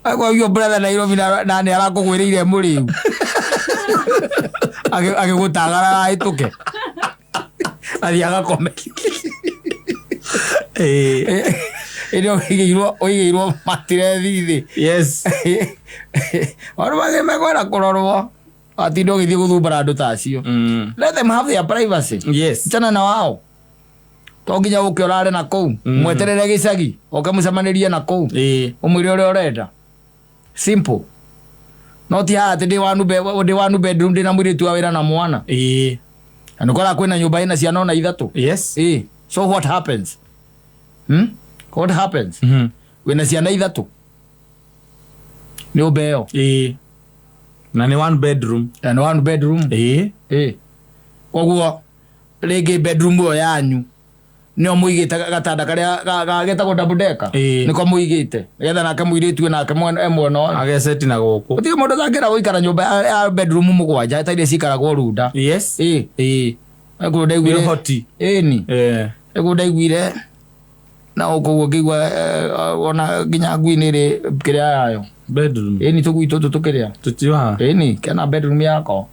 Ako yo brother Nairobi na ni arakugwirire muriu agigutagara aituke ari agakome ino oigirwo matire thithi yes oro mageme kwara kurorwo ati ndo githii guthumbara andu tacio let them have their privacy yes chana na wao to nginya ukiorare na kou mweterere gicagi okamucamanirie na kou umwire uria urenda simple not ya ndi wanu bedroom ndi na mwire tu awira na mwana anukora kwina nyumba ina ciana na ithatu yes so what happens what happens wina ciana ithatu ni ubeo na ni one bedroom koguo rege bedroom yo yanyu nio muigite gatanda karia gagetagwo double decker niko muigite getha nake muiritu nake mwana ageseti na guku utige mundu thangera guikara nyumba ya bedroom mugwanja taire cikaragwo runda yes ego ndaiguire hoti ni ego ndaiguire na uko ngigwa ona ginya ngwini ri kiria yayo bedroom ni tugwito tukiria tutiwa ni kana bedroom yako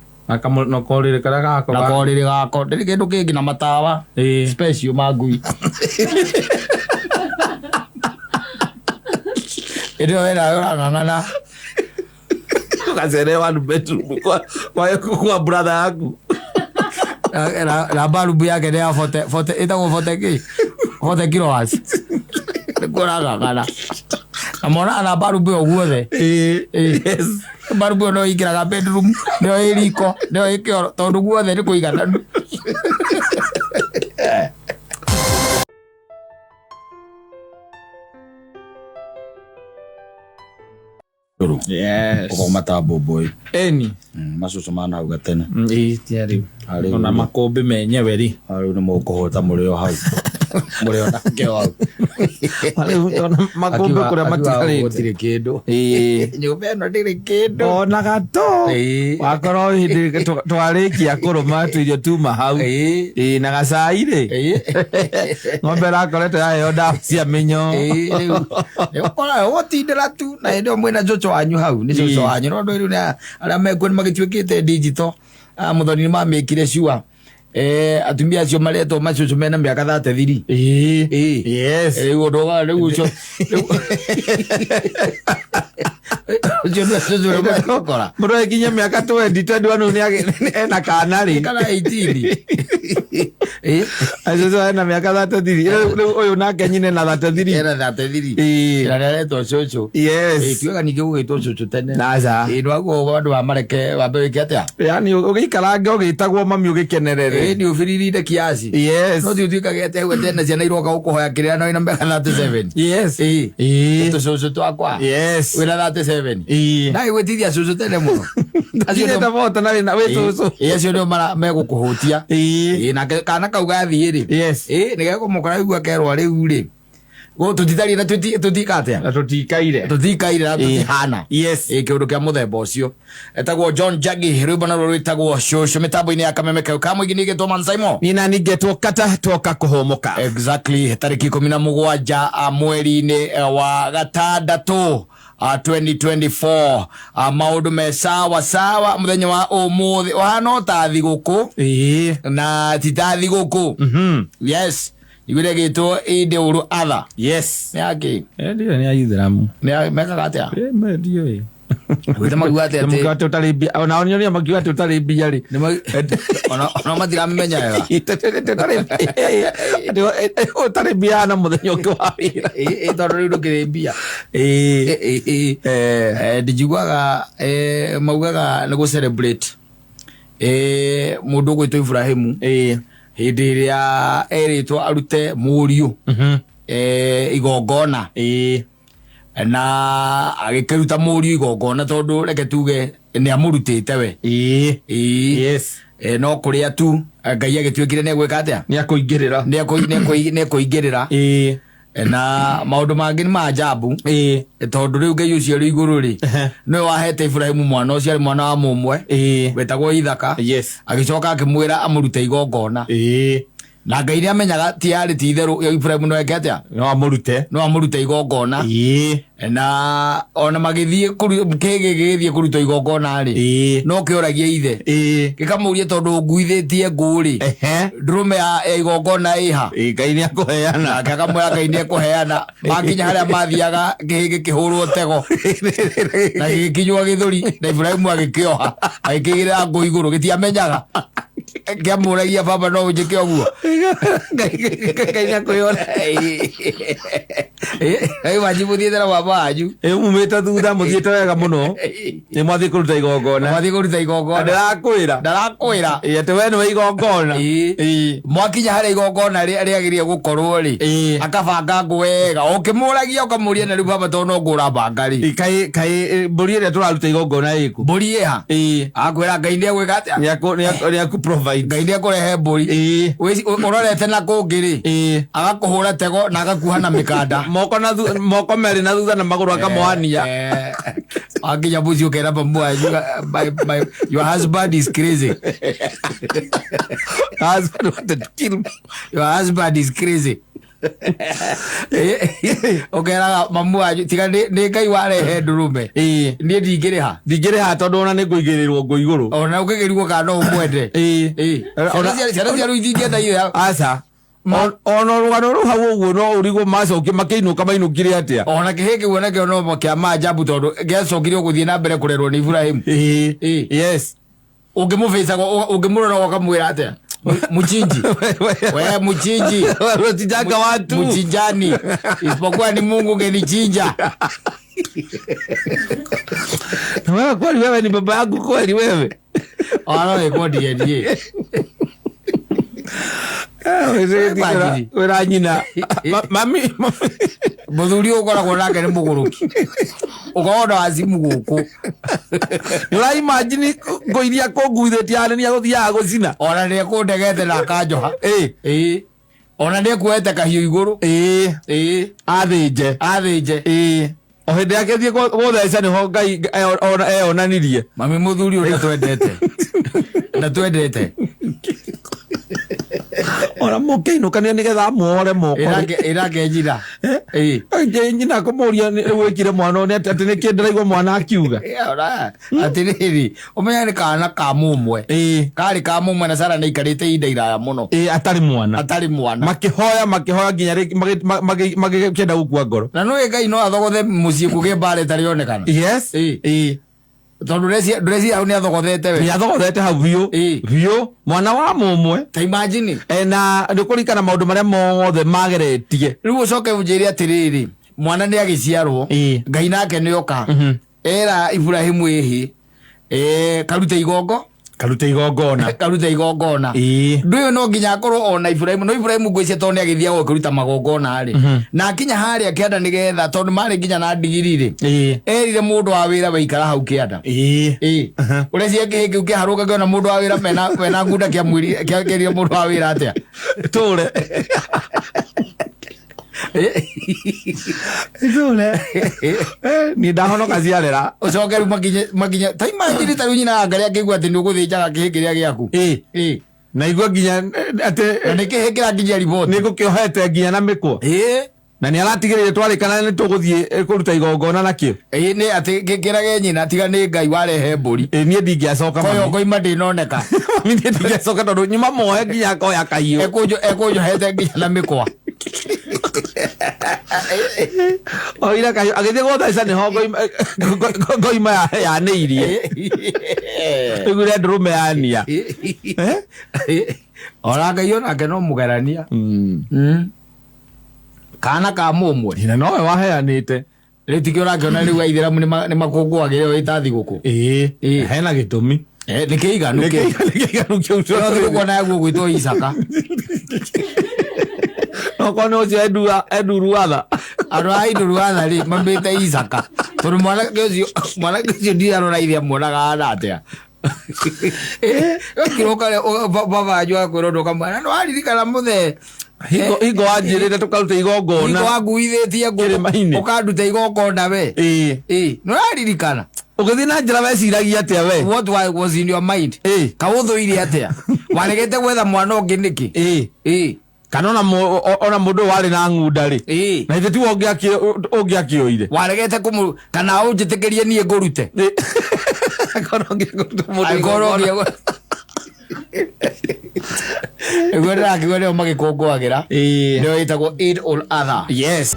no korire kara gako na korire gako ndiri kindu kingi na matawa special magui ndio wera ng'ang'ana tukacere one bedroom kwa brother yaku la barubu yake ndio fote itago fote kilowatts kora ng'ang'ana amona na barubu oguothe yes barubu no ikiraga bedroom ndio iriko ndio ikio tondu guothe ni kuigana yes uko matambo boy macucu mana hau gatene tiari ona makombe menyewe ri ari ni mukuhota murio hau murio nake hau ona makombe kuria matikari gutire kindu nyumba no ndiri kindu ona gato wakoro hindi twarikia kuruma tuirio tuma hau na gacai ri ng'ombe rakorete yayo ndawa cia minyo ukora wotindira tu na ndio mwena jojo wanyu hau ni jojo wanyu no ndio ina ara mekwen magituikite digital muthoni mamikire shua atumia acio mareto macucu mena miaka 33 yes udoga riu ucio mundu akinya miaka 20 ni ena kana ri kana 18 acio ena miaka 33 uyu nake nyine na 33 era 33 ira reto cucu yes tuega ningi gugitwo cucu tene naza ndu ago andu amareke wambe wiki atia yani ugikarange ugitagwo mami ugikenerere ni ufiririnde kiasi no ti utikagete hwe tena ciana iroka gukuhoya kiria no ina mbeka 37 tucucu twakwa wina 37 na igwitithia cucu tene muno acio tabota na wina wetucu acio ndio megukuhutia na kana kau gathii ri ni gegumukora igua kerwa riu ri go tutitari na tutikate tutikaire na tutihana kiundu kia muthemba ucio etagwo John Jagi riu bana rwitagwo shosho mitambo-ini ya kamemeke kamwe ingĩ nĩgetwo Mansaimo nina ningetwo Kata twoka kuhomoka exactly tariki 17 mweri-ini wa gatandatu 2024 maundu me sawa sawa muthenya wa umuthi wahana ta thiguku na tita thiguku yes igure gitu inde uru other yes yake ndio ni aithiramu ni meka gatia ndio wita magwate ate mugate utaribia ona onyo magwate utaribia ri ona matira menya wega utaribia na muthenya ungi wa wira tondu riu ndukiribia ndijiguaga maugaga ni gu celebrate mundu gwitwo Ibrahimu hindi iria eritwo arute muriu igongona na agikiruta muriu igongona tondu reke tuge ni amurutite we yes no kuria tu Ngai agituikire ne gwika atia ni akuingirira na maundu mangi ni majabu tondu riu Ngai ucio ri iguru ri no wahete Ibrahimu mwana ucio ari mwana wa mumwe wetagwo Ithaka agicoka akimwira amurute igongona na Ngai amenyaga ti ari ti itheru Ibrahimu no eke atia no amurute igongona na ona magithie kigithie kuruta igongona ri no kioragia ithe gikamuria tondu nguithitie nguri ndurume ya igongona iha Ngai ni akuheana akakamwira Ngai ni akuheana makinya haria mathiaga kihigi kihurwo tego na gikinywa githuri na Ibrahimu agikioha agikigira ngo iguru gitiamenyaga kiamuragia baba no unjike oguo Ngai ni akuheana wajibu thiethera baba wanyu mumite thutha muthiete wega muno ni mwathi kuruta igongona ndarakwira ati we niwe igongona mwakinya haria igongona riagirie gukorwo ri akabanga ngo wega ukimuragia ukamuria na riu baba tondu no ngura banga ri kai mburi iria turaruta igongona iku mburi iha akwira Ngai ni agwika atia ni aku provide Ngai ni akurehe mburi urorete na kungi ri agakuhura tego na agakuha na mikanda moko meri na thutha na maguru akamohania akinya buzi ukera pamwa your husband is crazy husband wanted to kill me your husband is crazy ukera mamwa tiga ni Ngai warehe ndurume ni ndingiriha tondu ona ni nguigirirwo ngo iguru ona ukigirirwo kana umwende ona cia ruithingia iyo aca ono rugano ru hau uguo no urigo macokie makiinuka mainukire atia ona kihiki wona ke no kia majabu tondu gecokire guthie na mbere kurerwo ni Ibrahimu yes ungimurora wakamwira atia mchinji we mchinji rotijanga watu mchinjani isipokuwa ni Mungu ngenichinja wewe kweli wewe ni baba yangu kweli wewe ona rekodi yeye wera nyina mami muthuri ukoragwo nake ni muguruki ukaona wazimu guku ura imagine ngoiria kunguithitie ani ni aguthiaga gucina ona ni kundegete na kanjoha ona ni kuete kahiu iguru athinje o hindi yake thie gutheca niho Ngai onanirie mami muthuri uria twendete na twendete ora mukiinukania nigetha muore moko irake njira nyina kumuria wikire mwana ni ati ni kindiraigwa mwana akiuga ora ati riri umenya ni kana ka mumwe kari ka mumwe na Sara ni ikarite inda iraya muno atari mwana makihoya nginya magikenda gukua ngoro na no Ngai no athogothe mucii kuge mbare tarionekana yes tondu ndureci au ni athogothete we ni athogothete hau biu mwana wa mumwe ta imagine na ndikurikana maundu maria mothe mageretie riu ucoke unjire atiriri mwana ni agiciarwo Ngai nake ni oka era Ibrahimu ihi karute igongo karute igongona ndu yo no nginya akorwo ona Ibrahim ngwicia to ni agithia go kuruta magongona ri na akinya haria kianda nigetha tondu mari nginya na ndigiri ri erire mundu wa wira baikara hau kianda urecia kihingi kiharuka ngiona mundu wa wira mena ngunda kia mwiri kia mundu wa wira atia tule ni ndahonoka ciarera ucokeru makinya taimagiri taru nyina ngaria kigwa ati nuguthinjaga kihingiria giaku na igua nginya ate ni kihingira nginya report ni gukiohete nginya na mikwa na ni aratigirire twarikana ni tuguthie kuruta igongona nakio ni ati gikirage nyina tiga ni Ngai warehe mburi ni ndingiacoka koyo ngoima ndinoneka ni ndingiacoka tondu nyuma moe nginya koya kahiu ekunjo hete nginya na mikwa oira kahiu agithie gothaca ni ho ngoima ya ni irie igure ndurume yania ora Ngai onake no mugerania kana ka mumwe ina nowe waheanite ritikio rakiona riu aithiramu ni makungwagire o itathi guku hena gitumi ni kiiganu kiu kuona yaguo gwitwo Isaka no kono cio edu ruatha andu a indu ruatha ri mambite Isaka tondu mwanake ucio ndiaroraithia muonaga ana atia kiroka baba ajua kurondoka mwana no aririkana muthe hingo wanjirire tukaruta igongona hingo wanguithitie ukanduta igongona we no aririkana ugithi na njira weciragia atia we what was in your mind kauthuire atia waregete gwetha mwana ungi niki kana ona mundu wari na ngunda ri na ithe tu ungiakioire waregete kana unjitikirie nie ngurute Egwera akigwera magikongwagira ndio itagwo Eid ul Adha. Yes.